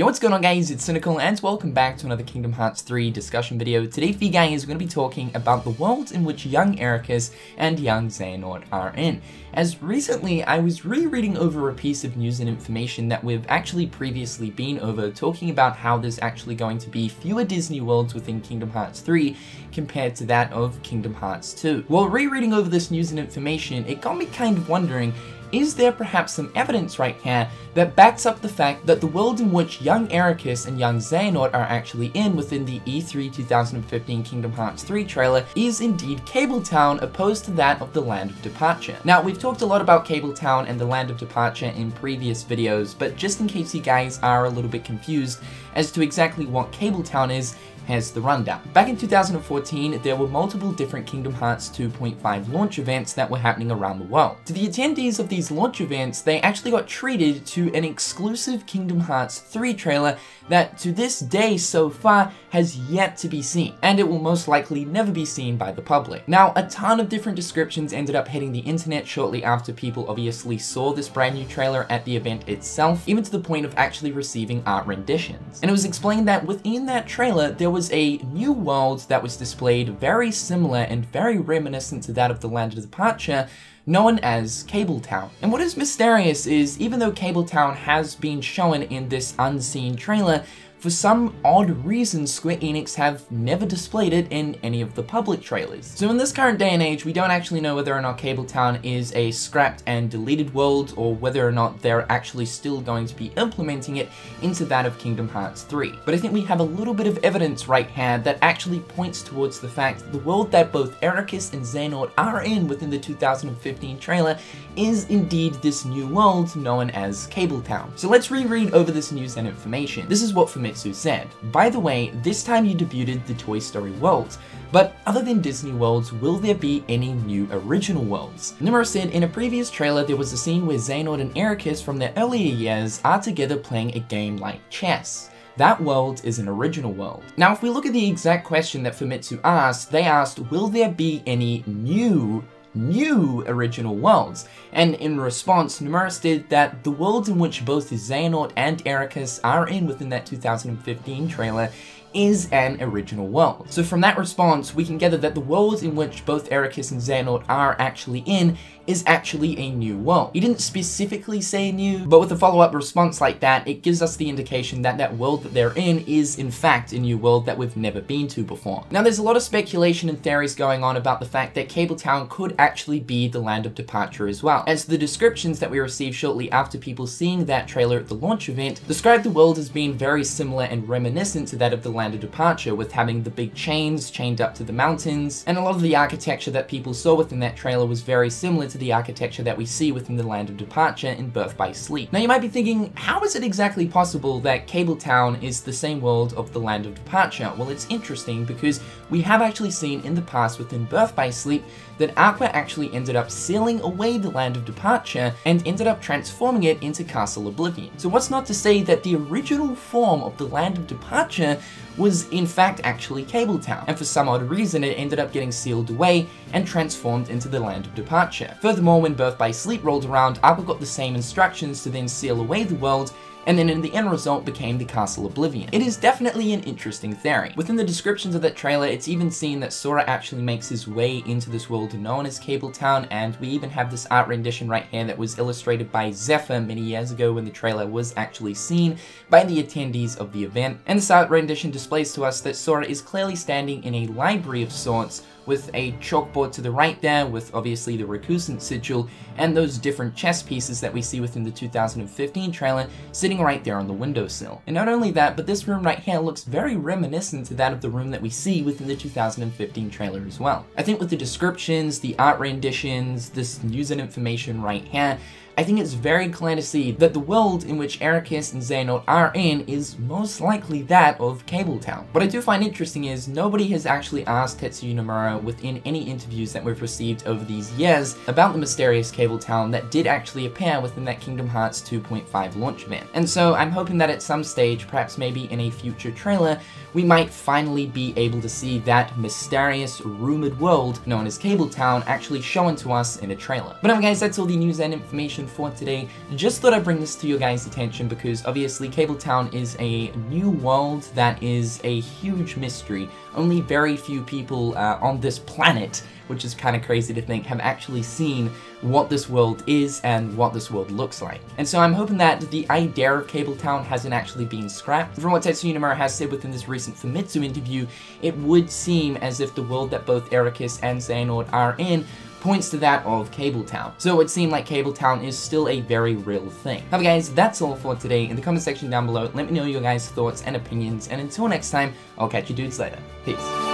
Yo, what's going on guys, it's Cynical and welcome back to another Kingdom Hearts 3 discussion video. Today for you guys, we're going to be talking about the world in which young Ericus and young Xehanort are in. As recently, I was rereading over a piece of news and information that we've actually previously been over, talking about how there's actually going to be fewer Disney worlds within Kingdom Hearts 3 compared to that of Kingdom Hearts 2. While rereading over this news and information, it got me kind of wondering, is there perhaps some evidence right here that backs up the fact that the world in which young Ericus and young Xehanort are actually in within the E3 2015 Kingdom Hearts 3 trailer is indeed Cabletown, opposed to that of the Land of Departure? Now, we've talked a lot about Cabletown and the Land of Departure in previous videos, but just in case you guys are a little bit confused as to exactly what Cabletown is, here's the rundown. Back in 2014, there were multiple different Kingdom Hearts 2.5 launch events that were happening around the world. To the attendees of these launch events, they actually got treated to an exclusive Kingdom Hearts 3 trailer that to this day so far has yet to be seen, and it will most likely never be seen by the public. Now, a ton of different descriptions ended up hitting the internet shortly after people obviously saw this brand new trailer at the event itself, even to the point of actually receiving art renditions. And it was explained that within that trailer, there was a new world that was displayed very similar and very reminiscent to that of the Land of Departure, known as Cabletown. And what is mysterious is, even though Cabletown has been shown in this unseen trailer, for some odd reason, Square Enix have never displayed it in any of the public trailers. So in this current day and age, we don't actually know whether or not Cabletown is a scrapped and deleted world, or whether or not they're actually still going to be implementing it into that of Kingdom Hearts 3. But I think we have a little bit of evidence right here that actually points towards the fact that the world that both Ericus and Xehanort are in within the 2015 trailer is indeed this new world known as Cabletown. So let's reread over this news and information. This is what Famitsu said. By the way, this time you debuted the Toy Story world, but other than Disney worlds, will there be any new original worlds? Nomura said in a previous trailer there was a scene where Xehanort and Ericus from their earlier years are together playing a game like chess. That world is an original world. Now, if we look at the exact question that Famitsu asked, they asked, will there be any new original worlds? And in response, Nomura stated that the world in which both Xehanort and Ericus are in within that 2015 trailer is an original world. So from that response, we can gather that the world in which both Ericus and Xehanort are actually in is actually a new world. He didn't specifically say new, but with a follow-up response like that, it gives us the indication that that world that they're in is in fact a new world that we've never been to before. Now, there's a lot of speculation and theories going on about the fact that Cabletown could actually be the Land of Departure as well, as the descriptions that we received shortly after people seeing that trailer at the launch event described the world as being very similar and reminiscent to that of the Land of Departure, with having the big chains chained up to the mountains, and a lot of the architecture that people saw within that trailer was very similar to the architecture that we see within the Land of Departure in Birth by Sleep. Now, you might be thinking, how is it exactly possible that Cabletown is the same world of the Land of Departure? Well, it's interesting because we have actually seen in the past within Birth by Sleep that Aqua actually ended up sealing away the Land of Departure and ended up transforming it into Castle Oblivion. So what's not to say that the original form of the Land of Departure was in fact actually Cabletown, and for some odd reason it ended up getting sealed away and transformed into the Land of Departure. Furthermore, when Birth by Sleep rolled around, Aqua got the same instructions to then seal away the world, and then in the end result became the Castle Oblivion. It is definitely an interesting theory. Within the descriptions of that trailer, it's even seen that Sora actually makes his way into this world known as Cabletown, and we even have this art rendition right here that was illustrated by Zephyr many years ago when the trailer was actually seen by the attendees of the event. And this art rendition displays to us that Sora is clearly standing in a library of sorts, with a chalkboard to the right there, with obviously the recusant sigil, and those different chess pieces that we see within the 2015 trailer sitting right there on the windowsill. And not only that, but this room right here looks very reminiscent to that of the room that we see within the 2015 trailer as well. I think with the descriptions, the art renditions, this news and information right here, I think it's very clear to see that the world in which Ericus and Xehanort are in is most likely that of Cabletown. What I do find interesting is nobody has actually asked Tetsuya Nomura within any interviews that we've received over these years about the mysterious Cabletown that did actually appear within that Kingdom Hearts 2.5 launch event. And so I'm hoping that at some stage, perhaps maybe in a future trailer, we might finally be able to see that mysterious, rumored world known as Cabletown actually shown to us in a trailer. But anyway guys, that's all the news and information for today. Just thought I'd bring this to your guys' attention because obviously Cabletown is a new world that is a huge mystery. Only very few people on this planet, which is kind of crazy to think, have actually seen what this world is and what this world looks like. And so I'm hoping that the idea of Cabletown hasn't actually been scrapped. From what Tetsuya Nomura has said within this recent Famitsu interview, it would seem as if the world that both Ericus and Xehanort are in points to that of Cabletown. So it would seem like Cabletown is still a very real thing. However guys, that's all for today. In the comment section down below, let me know your guys' thoughts and opinions, and until next time, I'll catch you dudes later. Peace.